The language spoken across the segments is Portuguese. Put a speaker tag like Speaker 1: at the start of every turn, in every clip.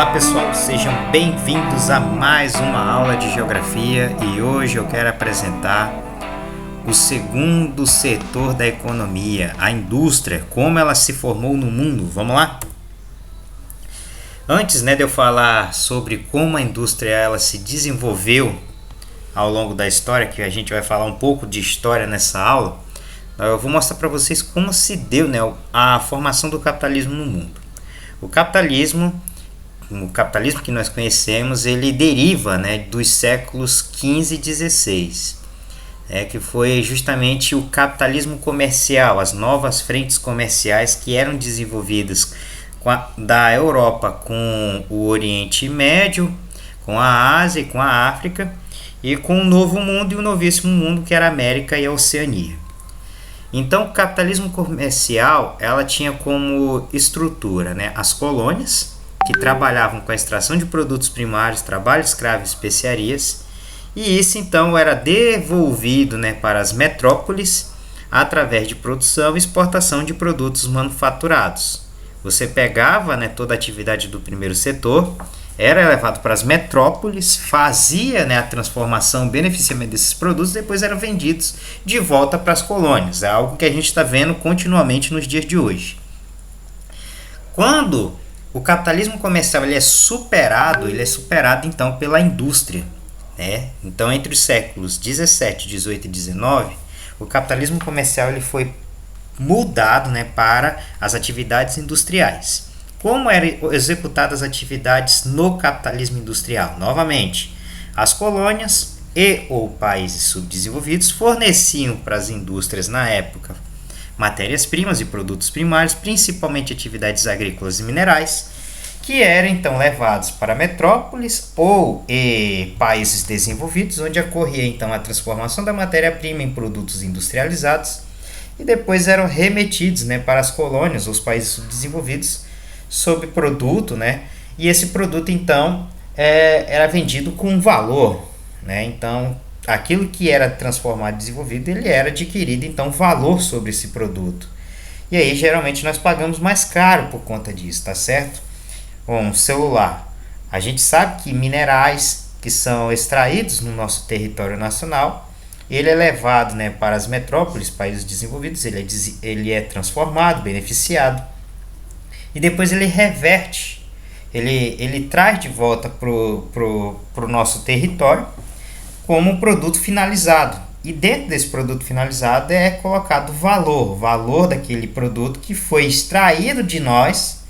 Speaker 1: Olá pessoal, sejam bem-vindos a mais uma aula de geografia e hoje eu quero apresentar o segundo setor da economia, a indústria, como ela se formou no mundo. Vamos lá? Antes, de eu falar sobre como a indústria ela se desenvolveu ao longo da história, que a gente vai falar um pouco de história nessa aula, eu vou mostrar para vocês como se deu a formação do capitalismo no mundo. O capitalismo que nós conhecemos, ele deriva dos séculos XV e XVI, que foi justamente o capitalismo comercial, as novas frentes comerciais que eram desenvolvidas da Europa com o Oriente Médio, com a Ásia e com a África, e com o Novo Mundo e o Novíssimo Mundo, que era a América e a Oceania. Então, o capitalismo comercial, ela tinha como estrutura as colônias, que trabalhavam com a extração de produtos primários, trabalho escravo e especiarias, e isso então era devolvido para as metrópoles através de produção e exportação de produtos manufaturados. Você pegava toda a atividade do primeiro setor, era levado para as metrópoles, fazia a transformação, o beneficiamento desses produtos, depois eram vendidos de volta para as colônias. É algo que a gente está vendo continuamente nos dias de hoje. Quando o capitalismo comercial ele é superado então pela indústria. Então, entre os séculos 17, 18 e 19, o capitalismo comercial ele foi mudado para as atividades industriais. Como eram executadas as atividades no capitalismo industrial? Novamente, as colônias e ou países subdesenvolvidos forneciam para as indústrias na época matérias-primas e produtos primários, principalmente atividades agrícolas e minerais, que eram então levados para metrópoles ou países desenvolvidos, onde ocorria então a transformação da matéria-prima em produtos industrializados e depois eram remetidos para as colônias ou os países subdesenvolvidos sob produto, e esse produto então era vendido com valor, então aquilo que era transformado e desenvolvido, ele era adquirido então valor sobre esse produto, e aí geralmente nós pagamos mais caro por conta disso, tá certo? Um celular, a gente sabe que minerais que são extraídos no nosso território nacional, ele é levado para as metrópoles, países desenvolvidos, ele é transformado, beneficiado, e depois ele reverte, ele traz de volta pro nosso território como um produto finalizado. E dentro desse produto finalizado é colocado o valor daquele produto que foi extraído de nós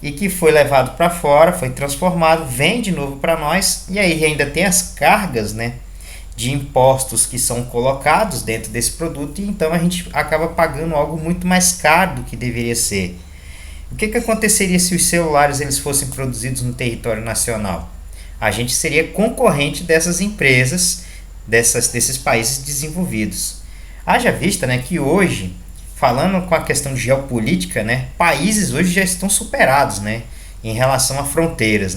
Speaker 1: e que foi levado para fora, foi transformado, vem de novo para nós, e aí ainda tem as cargas de impostos que são colocados dentro desse produto, e então a gente acaba pagando algo muito mais caro do que deveria ser. O que aconteceria se os celulares eles fossem produzidos no território nacional? A gente seria concorrente dessas empresas, desses países desenvolvidos. Haja vista que hoje, falando com a questão de geopolítica, países hoje já estão superados em relação a fronteiras.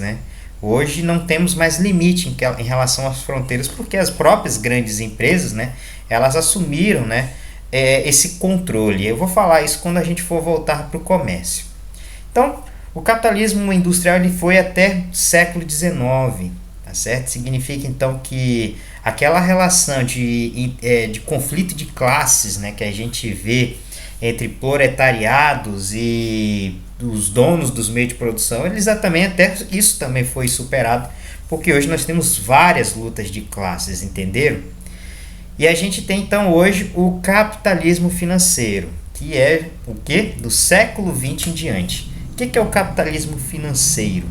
Speaker 1: Hoje não temos mais limite em relação às fronteiras, porque as próprias grandes empresas elas assumiram esse controle. Eu vou falar isso quando a gente for voltar para o comércio. Então, o capitalismo industrial ele foi até o século XIX, tá certo? Significa então que aquela relação de conflito de classes que a gente vê entre proletariados e os donos dos meios de produção, isso também foi superado, porque hoje nós temos várias lutas de classes, entenderam? E a gente tem então hoje o capitalismo financeiro, que é o quê? Do século XX em diante. O que é o capitalismo financeiro?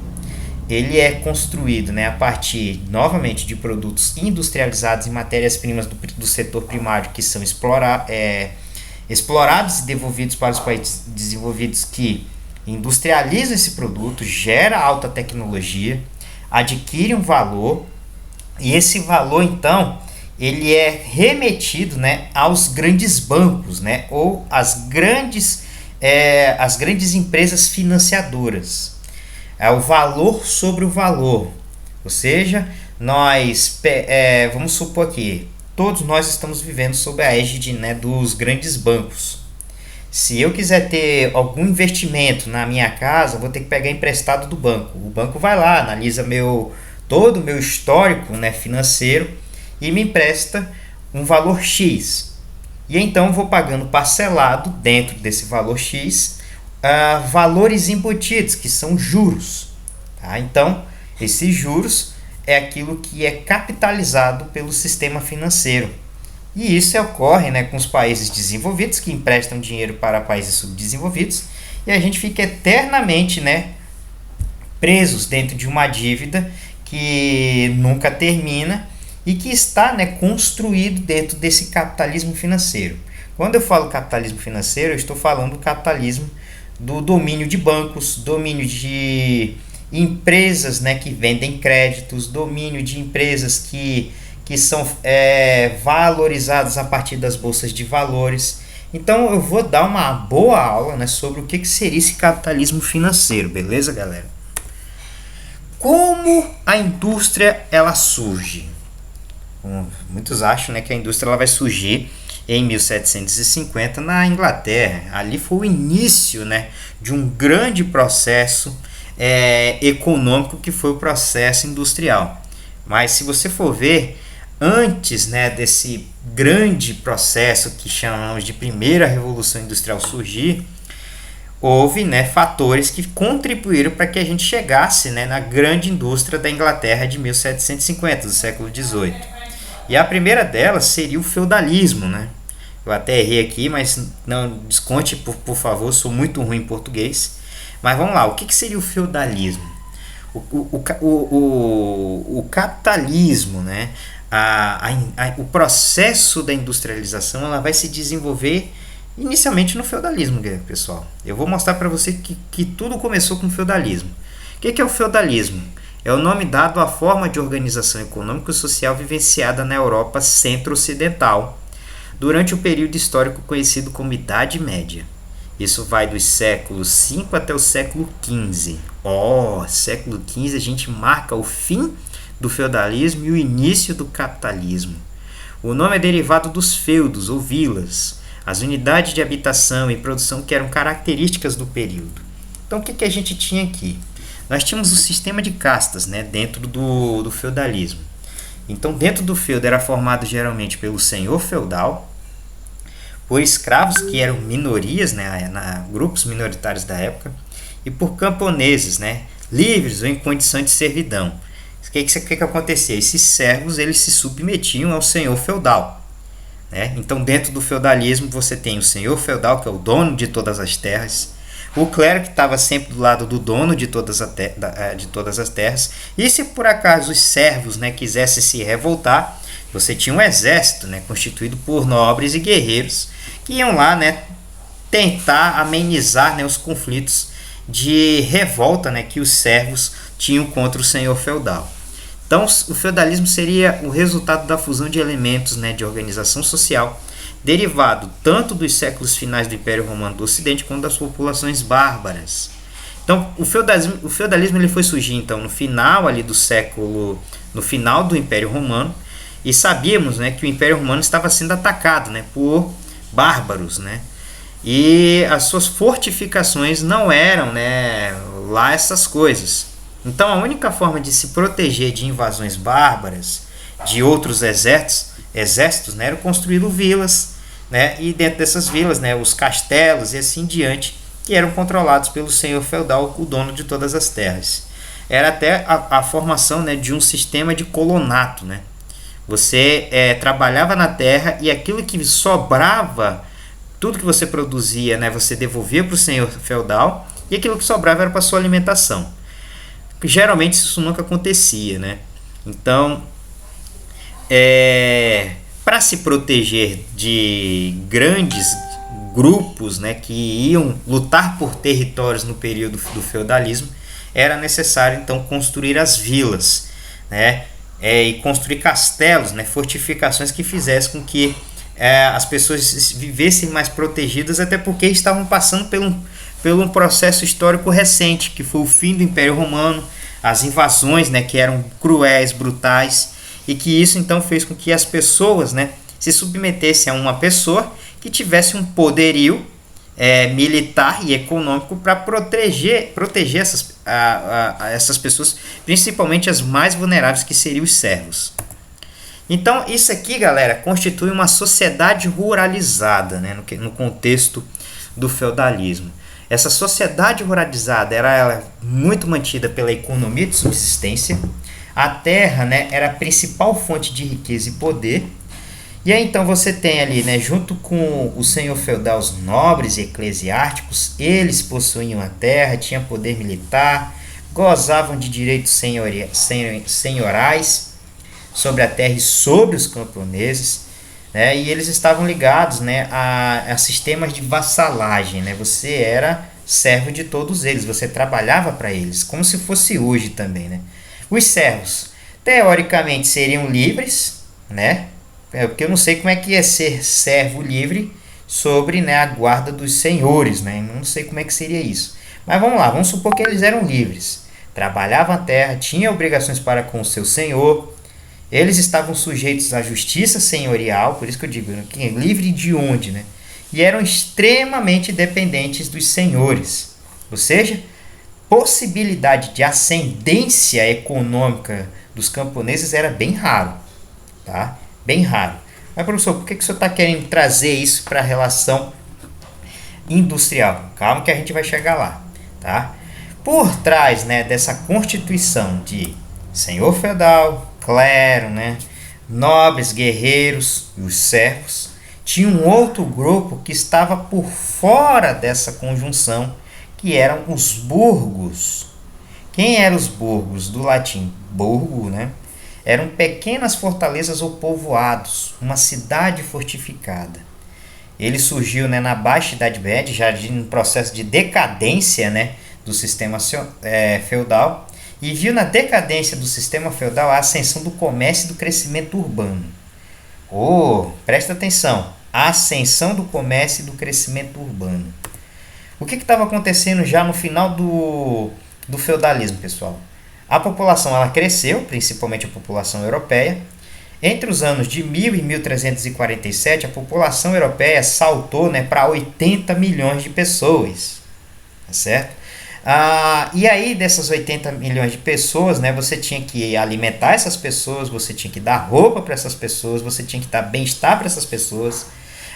Speaker 1: Ele é construído a partir, novamente, de produtos industrializados e matérias-primas do setor primário que são explorados e devolvidos para os países desenvolvidos, que industrializam esse produto, gera alta tecnologia, adquire um valor, e esse valor então ele é remetido aos grandes bancos, ou às grandes empresas financiadoras. É o valor sobre o valor, ou seja, vamos supor que todos nós estamos vivendo sob a égide dos grandes bancos. Se eu quiser ter algum investimento na minha casa, eu vou ter que pegar emprestado do banco. O banco vai lá, analisa todo o meu histórico, né, financeiro e me empresta um valor X. E então eu vou pagando parcelado dentro desse valor X valores embutidos, que são juros. Tá? Então, esses juros é aquilo que é capitalizado pelo sistema financeiro. E isso ocorre, né, com os países desenvolvidos que emprestam dinheiro para países subdesenvolvidos e a gente fica eternamente, né, presos dentro de uma dívida que nunca termina e que está, né, construído dentro desse capitalismo financeiro. Quando eu falo capitalismo financeiro, eu estou falando do capitalismo do domínio de bancos, domínio de empresas, né, que vendem créditos, domínio de empresas que são valorizadas a partir das bolsas de valores. Então eu vou dar uma boa aula, né, sobre o que seria esse capitalismo financeiro, beleza, galera? Como a indústria ela surge? Muitos acham, né, que a indústria ela vai surgir em 1750 na Inglaterra. Ali foi o início, né, de um grande processo econômico que foi o processo industrial. Mas se você for ver, antes, né, desse grande processo que chamamos de primeira revolução industrial surgir, houve, né, fatores que contribuíram para que a gente chegasse, né, na grande indústria da Inglaterra de 1750, do século XVIII. E a primeira delas seria o feudalismo, né? Eu até errei aqui, mas não desconte, por favor, sou muito ruim em português. Mas vamos lá, o que seria o feudalismo? O capitalismo, né? O processo da industrialização ela vai se desenvolver inicialmente no feudalismo, pessoal. Eu vou mostrar para você que tudo começou com o feudalismo. O que é o feudalismo? É o nome dado à forma de organização econômica e social vivenciada na Europa centro-ocidental durante o período histórico conhecido como Idade Média. Isso vai dos séculos V até o século XV. Século XV a gente marca o fim do feudalismo e o início do capitalismo. O nome é derivado dos feudos ou vilas, as unidades de habitação e produção que eram características do período. Então o que a gente tinha aqui? Nós tínhamos um sistema de castas, né, dentro do feudalismo. Então, dentro do feudo era formado geralmente pelo senhor feudal, por escravos que eram minorias, né, grupos minoritários da época, e por camponeses, né, livres ou em condição de servidão. O que acontecia? Esses servos eles se submetiam ao senhor feudal. Né? Então, dentro do feudalismo, você tem o senhor feudal, que é o dono de todas as terras, o clero que estava sempre do lado do dono de todas as terras. E se por acaso os servos, né, quisessem se revoltar, você tinha um exército, né, constituído por nobres e guerreiros que iam lá, né, tentar amenizar, né, os conflitos de revolta, né, que os servos tinham contra o senhor feudal. Então o feudalismo seria o resultado da fusão de elementos, né, de organização social derivado tanto dos séculos finais do Império Romano do Ocidente quanto das populações bárbaras. Então, o feudalismo ele foi surgir então no final ali no final do Império Romano, e sabíamos, né, que o Império Romano estava sendo atacado, né, por bárbaros, né, e as suas fortificações não eram, né, lá essas coisas. Então, a única forma de se proteger de invasões bárbaras de outros exércitos, né, era construído vilas, né, e dentro dessas vilas, né, os castelos e assim diante, que eram controlados pelo senhor feudal, o dono de todas as terras. Era até a formação, né, de um sistema de colonato. Né? Você trabalhava na terra e aquilo que sobrava, tudo que você produzia, né, você devolvia para o senhor feudal, e aquilo que sobrava era para sua alimentação. Geralmente isso nunca acontecia. Né? Então, para se proteger de grandes grupos, né, que iam lutar por territórios no período do feudalismo, era necessário então construir as vilas, né, e construir castelos, né, fortificações que fizessem com que as pessoas vivessem mais protegidas, até porque estavam passando por um processo histórico recente, que foi o fim do Império Romano, as invasões, né, que eram cruéis, brutais, e que isso então fez com que as pessoas, né, se submetessem a uma pessoa que tivesse um poderio militar e econômico para proteger essas pessoas, principalmente as mais vulneráveis, que seriam os servos. Então, isso aqui, galera, constitui uma sociedade ruralizada, né, no contexto do feudalismo. Essa sociedade ruralizada era muito mantida pela economia de subsistência. A terra, né, era a principal fonte de riqueza e poder. E aí então você tem ali, né, junto com o senhor feudal, os nobres e eclesiásticos, eles possuíam a terra, tinham poder militar, gozavam de direitos senhorais sobre a terra e sobre os camponeses, né, e eles estavam ligados, né, a sistemas de vassalagem, né, você era servo de todos eles, você trabalhava para eles, como se fosse hoje também, né. Os servos, teoricamente, seriam livres, né, porque eu não sei como é que ia ser servo livre sobre, né, a guarda dos senhores, né, não sei como é que seria isso, mas vamos lá, vamos supor que eles eram livres, trabalhavam a terra, tinham obrigações para com o seu senhor. Eles estavam sujeitos à justiça senhorial, por isso que eu digo, livre de onde, né? E eram extremamente dependentes dos senhores. Ou seja, possibilidade de ascendência econômica dos camponeses era bem raro, tá? Bem raro. Mas, professor, por que o senhor está querendo trazer isso para a relação industrial? Calma que a gente vai chegar lá, tá? Por trás, né, dessa constituição de senhor feudal, clero, né, nobres, guerreiros e os servos, tinha um outro grupo que estava por fora dessa conjunção, que eram os burgos. Quem eram os burgos? Do latim burgo, né? Eram pequenas fortalezas ou povoados, uma cidade fortificada. Ele surgiu, né, na Baixa Idade Média, já em processo de decadência, né, do sistema feudal, e viu na decadência do sistema feudal a ascensão do comércio e do crescimento urbano. Presta atenção, a ascensão do comércio e do crescimento urbano. O que estava acontecendo já no final do feudalismo, pessoal? A população ela cresceu, principalmente a população europeia. Entre os anos de 1000 e 1347, a população europeia saltou, né, para 80 milhões de pessoas. Tá certo? E aí, dessas 80 milhões de pessoas, né, você tinha que alimentar essas pessoas, você tinha que dar roupa para essas pessoas, você tinha que dar bem-estar para essas pessoas.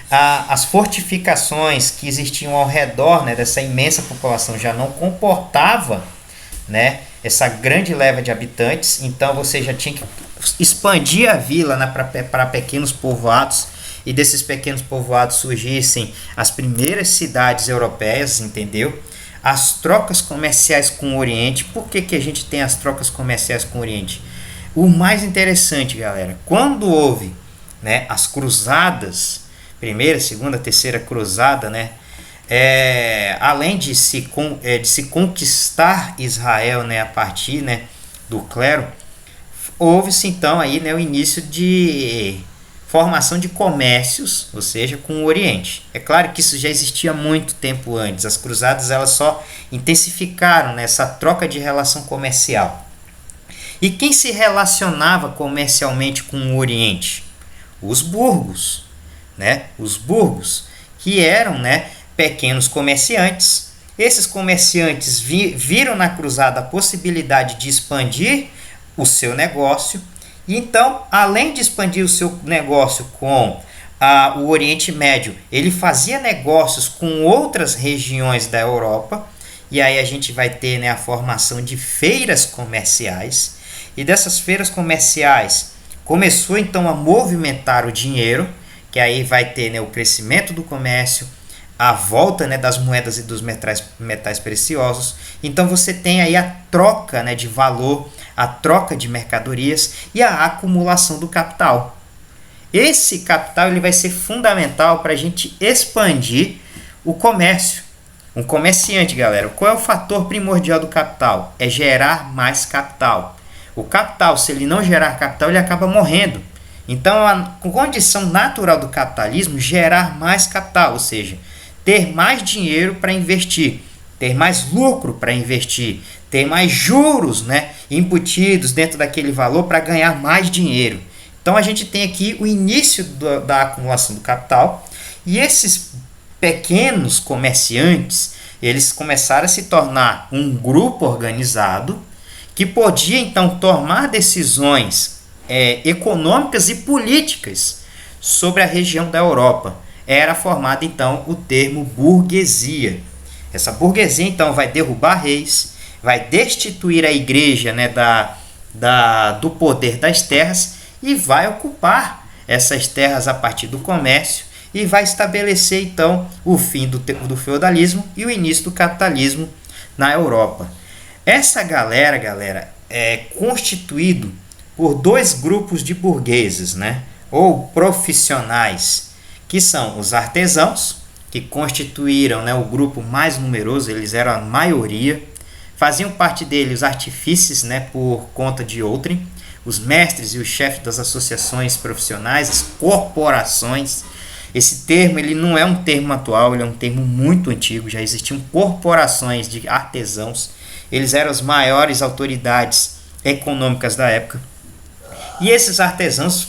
Speaker 1: As fortificações que existiam ao redor, né, dessa imensa população já não comportava, né, essa grande leva de habitantes, então você já tinha que expandir a vila, né, para pequenos povoados, e desses pequenos povoados surgissem as primeiras cidades europeias, entendeu? As trocas comerciais com o Oriente. Por que a gente tem as trocas comerciais com o Oriente? O mais interessante, galera, quando houve, né, as cruzadas, primeira, segunda, terceira cruzada, né, além de se conquistar Israel, né, a partir, né, do clero, houve-se então aí, né, o início de formação de comércios, ou seja, com o Oriente. É claro que isso já existia há muito tempo antes. As cruzadas elas só intensificaram, né, essa troca de relação comercial. E quem se relacionava comercialmente com o Oriente? Os burgos, né? Os burgos, que eram, né, pequenos comerciantes. Esses comerciantes viram na cruzada a possibilidade de expandir o seu negócio. Então, além de expandir o seu negócio com o Oriente Médio, ele fazia negócios com outras regiões da Europa, e aí a gente vai ter, né, a formação de feiras comerciais, e dessas feiras comerciais começou então a movimentar o dinheiro, que aí vai ter, né, o crescimento do comércio, a volta, né, das moedas e dos metais preciosos. Então você tem aí a troca, né, de valor, a troca de mercadorias e a acumulação do capital. Esse capital ele vai ser fundamental para a gente expandir o comércio. Um comerciante, galera, qual é o fator primordial do capital? É gerar mais capital. O capital, se ele não gerar capital, ele acaba morrendo. Então, a condição natural do capitalismo é gerar mais capital, ou seja, ter mais dinheiro para investir, ter mais lucro para investir, ter mais juros, né, embutidos dentro daquele valor para ganhar mais dinheiro. Então a gente tem aqui o início da acumulação do capital, e esses pequenos comerciantes, eles começaram a se tornar um grupo organizado que podia então tomar decisões econômicas e políticas sobre a região da Europa. Era formado então o termo burguesia. Essa burguesia então vai derrubar reis, vai destituir a igreja, né, do poder das terras e vai ocupar essas terras a partir do comércio e vai estabelecer então o fim do feudalismo e o início do capitalismo na Europa. Essa galera é constituído por dois grupos de burgueses, né, ou profissionais, que são os artesãos, que constituíram, né, o grupo mais numeroso, eles eram a maioria. Faziam parte dele os artífices, né, por conta de outrem, os mestres e os chefes das associações profissionais, as corporações. Esse termo ele não é um termo atual, ele é um termo muito antigo, já existiam corporações de artesãos, eles eram as maiores autoridades econômicas da época. E esses artesãos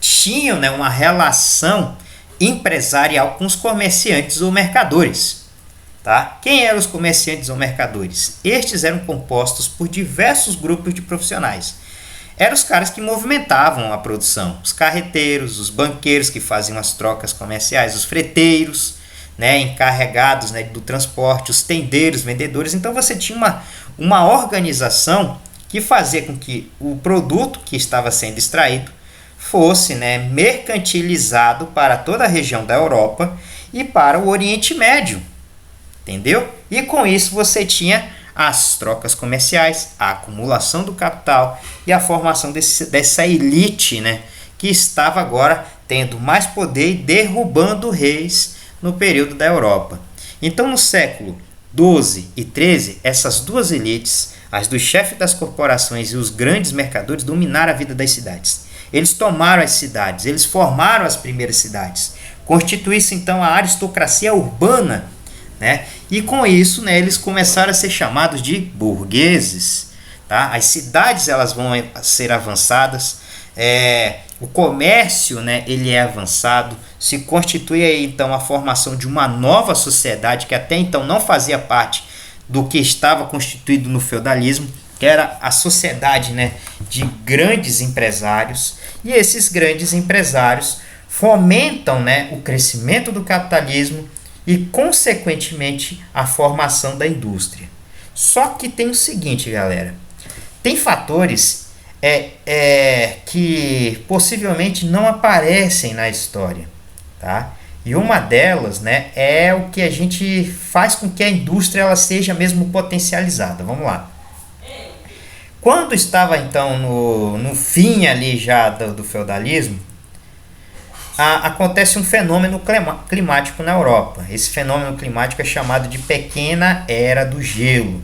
Speaker 1: tinham, né, uma relação empresarial com os comerciantes ou mercadores. Tá? Quem eram os comerciantes ou mercadores? Estes eram compostos por diversos grupos de profissionais. Eram os caras que movimentavam a produção, os carreteiros, os banqueiros que faziam as trocas comerciais, os freteiros, né, encarregados, né, do transporte, os tendeiros, vendedores. Então você tinha uma organização que fazia com que o produto que estava sendo extraído fosse, né, mercantilizado para toda a região da Europa e para o Oriente Médio. Entendeu? E com isso você tinha as trocas comerciais, a acumulação do capital e a formação dessa elite, né, que estava agora tendo mais poder e derrubando reis no período da Europa. Então, no século XII e XIII, essas duas elites, as dos chefes das corporações e os grandes mercadores, dominaram a vida das cidades. Eles tomaram as cidades, eles formaram as primeiras cidades, constituíram então a aristocracia urbana, né? E com isso, né, eles começaram a ser chamados de burgueses. Tá? As cidades elas vão ser avançadas, o comércio, né, ele é avançado, se constitui aí, então a formação de uma nova sociedade que até então não fazia parte do que estava constituído no feudalismo, que era a sociedade, né, de grandes empresários. E esses grandes empresários fomentam, né, o crescimento do capitalismo e, consequentemente, a formação da indústria. Só que tem o seguinte, galera. Tem fatores que possivelmente não aparecem na história. Tá? E uma delas, né, é o que a gente faz com que a indústria ela seja mesmo potencializada. Vamos lá. Quando estava, então, no fim ali já do feudalismo, acontece um fenômeno climático na Europa. Esse fenômeno climático é chamado de Pequena Era do Gelo.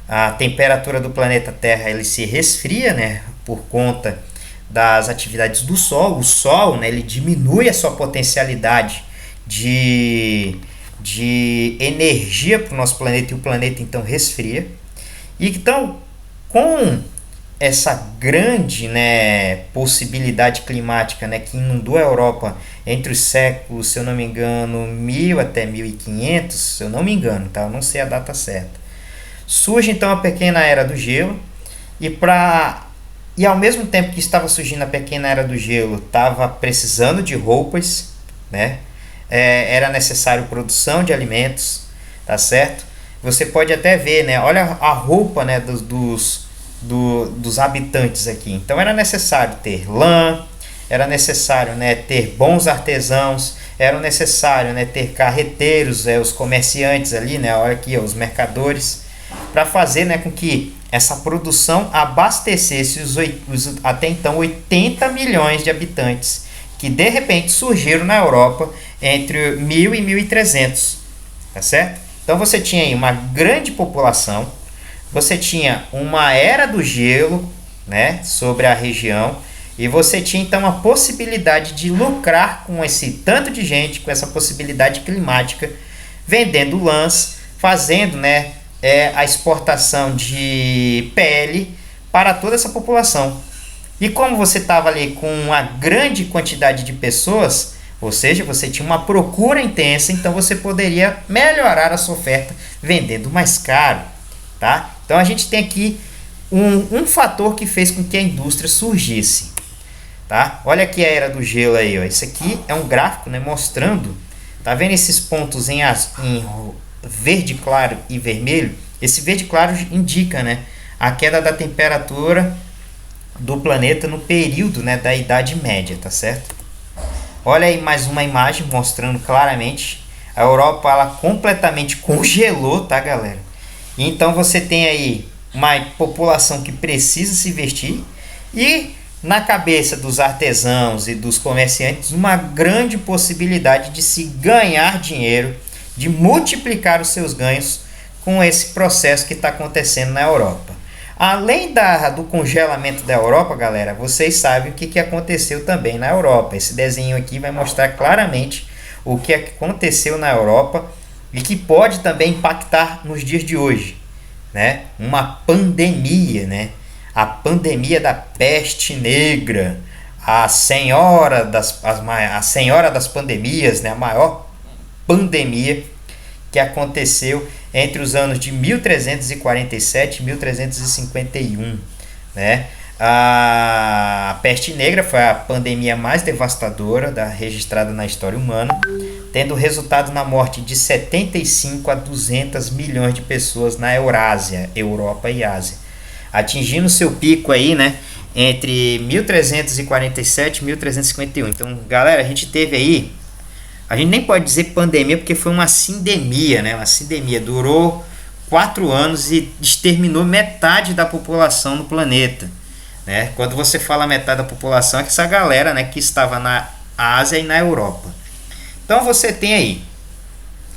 Speaker 1: A temperatura do planeta Terra ele se resfria, né, por conta das atividades do Sol. O Sol, né, ele diminui a sua potencialidade de energia para o nosso planeta e o planeta então resfria. E então, com essa grande, né, possibilidade climática, né, que inundou a Europa entre os séculos, se eu não me engano, 1000 até 1500, se eu não me engano, tá? Eu não sei a data certa. Surge então a Pequena Era do Gelo e ao mesmo tempo que estava surgindo a Pequena Era do Gelo, estava precisando de roupas, né? Era necessário produção de alimentos, tá certo? Você pode até ver, né? Olha a roupa, né, dos habitantes aqui. Então era necessário ter lã, era necessário, né, ter bons artesãos, era necessário, né, ter carreteiros, os comerciantes ali, né, olha aqui, os mercadores, para fazer, né, com que essa produção abastecesse os até então 80 milhões de habitantes que de repente surgiram na Europa entre 1000 e 1300, tá certo? Então você tinha aí uma grande população. Você tinha uma era do gelo, né, sobre a região, e você tinha então a possibilidade de lucrar com esse tanto de gente, com essa possibilidade climática, vendendo lãs, fazendo, né, a exportação de pele para toda essa população. E como você estava ali com uma grande quantidade de pessoas, Ou seja, você tinha uma procura intensa, então você poderia melhorar a sua oferta vendendo mais caro, tá? Então a gente tem aqui um fator que fez com que a indústria surgisse, tá? Olha aqui a era do gelo aí, ó. Isso aqui é um gráfico, né, mostrando, tá vendo esses pontos em verde claro e vermelho? Esse verde claro indica, né, a queda da temperatura do planeta no período, né, da Idade Média, tá certo? Olha aí mais uma imagem mostrando claramente a Europa, ela completamente congelou, tá, galera? Então você tem aí uma população que precisa se vestir e na cabeça dos artesãos e dos comerciantes uma grande possibilidade de se ganhar dinheiro, de multiplicar os seus ganhos com esse processo que está acontecendo na Europa. Além do congelamento da Europa, galera, vocês sabem o que aconteceu também na Europa. Esse desenho aqui vai mostrar claramente o que aconteceu na Europa e que pode também impactar nos dias de hoje, né? Uma pandemia, né? A pandemia da peste negra, a senhora das pandemias, né? A maior pandemia que aconteceu entre os anos de 1347 e 1351, né? A peste negra foi a pandemia mais devastadora registrada na história humana, tendo resultado na morte de 75 a 200 milhões de pessoas na Eurásia, Europa e Ásia, atingindo seu pico aí, né, entre 1347 e 1351. Então, galera, a gente teve aí, a gente nem pode dizer pandemia porque foi uma sindemia, né? Uma sindemia, durou 4 anos e exterminou metade da população no planeta, né? Quando você fala metade da população, é essa galera, né, que estava na Ásia e na Europa. Então você tem aí,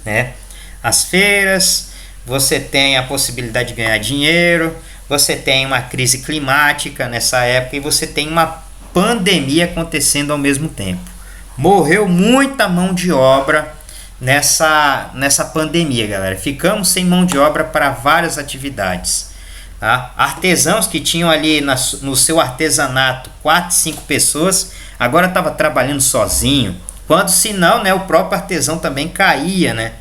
Speaker 1: né, as feiras, você tem a possibilidade de ganhar dinheiro, você tem uma crise climática nessa época e você tem uma pandemia acontecendo ao mesmo tempo. Morreu muita mão de obra nessa pandemia, galera. Ficamos sem mão de obra para várias atividades. Tá? Artesãos que tinham ali no seu artesanato 4, 5 pessoas, agora estava trabalhando sozinho. Quando se não, né, o próprio artesão também caía, né,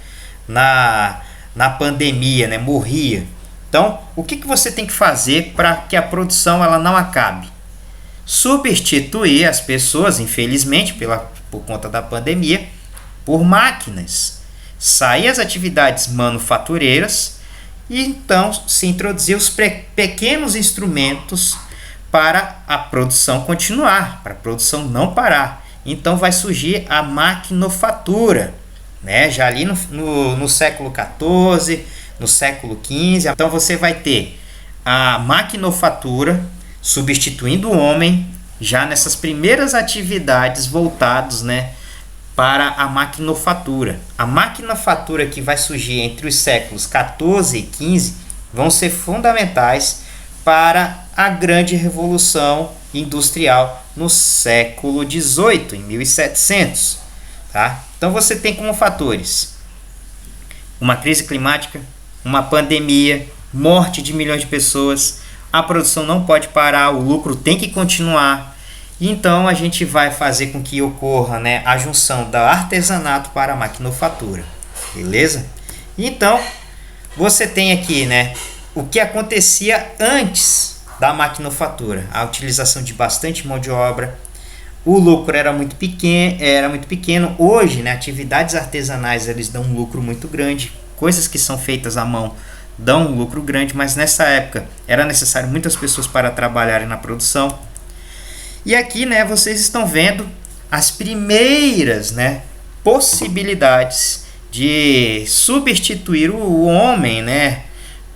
Speaker 1: na pandemia, né, morria. Então, o que você tem que fazer para que a produção ela não acabe? Substituir as pessoas, infelizmente, por conta da pandemia, por máquinas. Sair as atividades manufatureiras e então se introduzir os pequenos instrumentos para a produção continuar, para a produção não parar. Então vai surgir a maquinofatura, né? Já ali no século XIV, no século XV. Então você vai ter a maquinofatura substituindo o homem já nessas primeiras atividades voltados, né, para a maquinofatura. A maquinofatura que vai surgir entre os séculos 14 e 15 vão ser fundamentais para a grande revolução industrial no século 18, em 1700. Tá? Então você tem como fatores uma crise climática, uma pandemia, morte de milhões de pessoas, a produção não pode parar, o lucro tem que continuar. Então a gente vai fazer com que ocorra, né, a junção da artesanato para a maquinofatura, beleza? Então você tem aqui, né, o que acontecia antes da maquinofatura, a utilização de bastante mão de obra, o lucro era muito pequeno. Hoje, né, atividades artesanais eles dão um lucro muito grande, coisas que são feitas à mão dão um lucro grande, mas nessa época era necessário muitas pessoas para trabalharem na produção. E aqui, né, vocês estão vendo as primeiras, né, possibilidades de substituir o homem, né,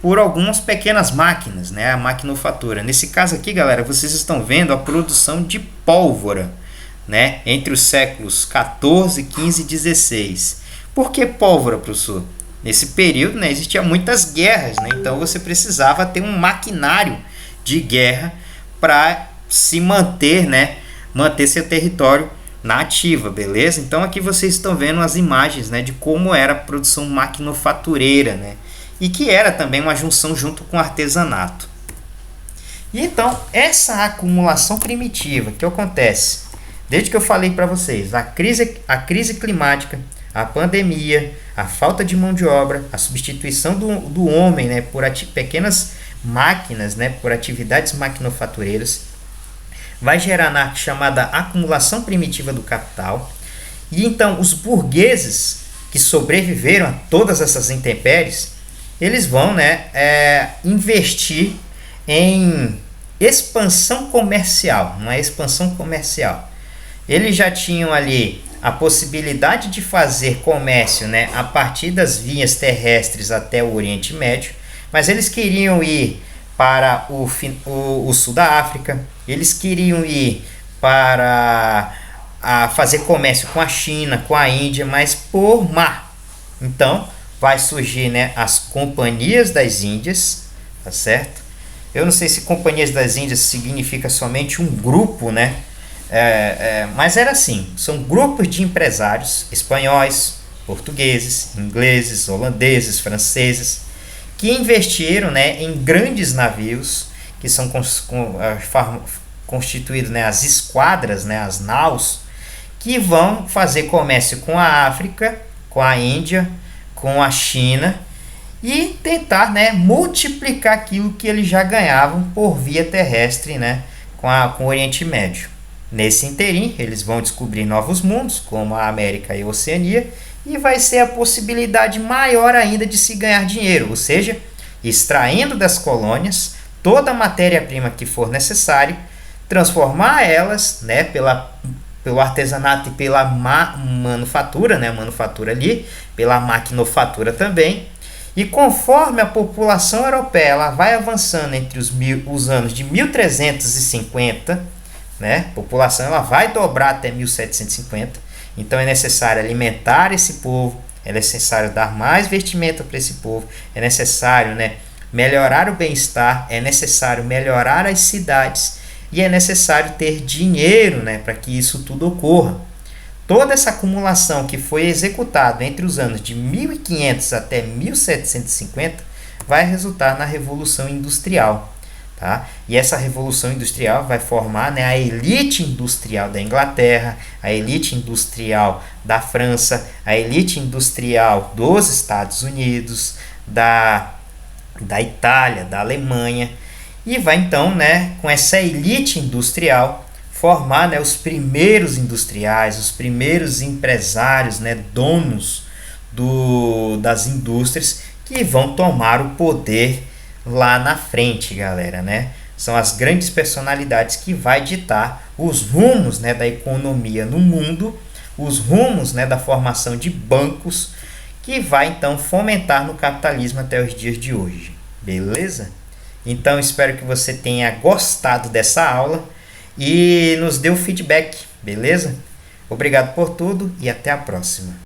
Speaker 1: por algumas pequenas máquinas, né, a maquinofatura. Nesse caso aqui, galera, vocês estão vendo a produção de pólvora, né, entre os séculos 14, 15 e 16. Por que pólvora, professor? Nesse período, né, existiam muitas guerras, né, então você precisava ter um maquinário de guerra para se manter, né, manter seu território na ativa, beleza? Então aqui vocês estão vendo as imagens, né, de como era a produção maquinofatureira, né, e que era também uma junção junto com o artesanato. E então essa acumulação primitiva que acontece Desde que eu falei para vocês, a crise climática, a pandemia, a falta de mão de obra, a substituição do homem, né, por pequenas máquinas, né, por atividades maquinofatureiras, vai gerar na chamada acumulação primitiva do capital. E então os burgueses que sobreviveram a todas essas intempéries, eles vão, né, investir em expansão comercial, uma expansão comercial. Eles já tinham ali a possibilidade de fazer comércio, né, a partir das vias terrestres até o Oriente Médio, mas eles queriam ir para o sul da África, eles queriam ir para fazer comércio com a China, com a Índia, mas por mar. Então vai surgir, né, as companhias das Índias, tá certo? Eu não sei se companhias das Índias significa somente um grupo, né? Mas era assim, são grupos de empresários espanhóis, portugueses, ingleses, holandeses, franceses, que investiram, né, em grandes navios, que são constituídos, né, as esquadras, né, as naus, que vão fazer comércio com a África, com a Índia, com a China, e tentar, né, multiplicar aquilo que eles já ganhavam por via terrestre, né, com o Oriente Médio. Nesse interim, eles vão descobrir novos mundos, como a América e a Oceania, e vai ser a possibilidade maior ainda de se ganhar dinheiro, ou seja, extraindo das colônias toda a matéria-prima que for necessário, transformar elas, né, pelo artesanato e pela manufatura, né, manufatura ali, pela maquinofatura também. E conforme a população europeia ela vai avançando entre os anos de 1350, né, a população ela vai dobrar até 1750, então é necessário alimentar esse povo, é necessário dar mais vestimenta para esse povo, é necessário, né, melhorar o bem-estar, é necessário melhorar as cidades e é necessário ter dinheiro, né, para que isso tudo ocorra. Toda essa acumulação que foi executada entre os anos de 1500 até 1750 vai resultar na Revolução Industrial. Tá? E essa Revolução Industrial vai formar, né, a elite industrial da Inglaterra, a elite industrial da França, a elite industrial dos Estados Unidos, da Itália, da Alemanha, e vai então, né, com essa elite industrial formar, né, os primeiros industriais, os primeiros empresários, né, donos das indústrias que vão tomar o poder lá na frente, galera, né? São as grandes personalidades que vai ditar os rumos, né, da economia no mundo, os rumos, né, da formação de bancos, que vai então fomentar no capitalismo até os dias de hoje. Beleza? Então espero que você tenha gostado dessa aula e nos dê o feedback, beleza? Obrigado por tudo e até a próxima.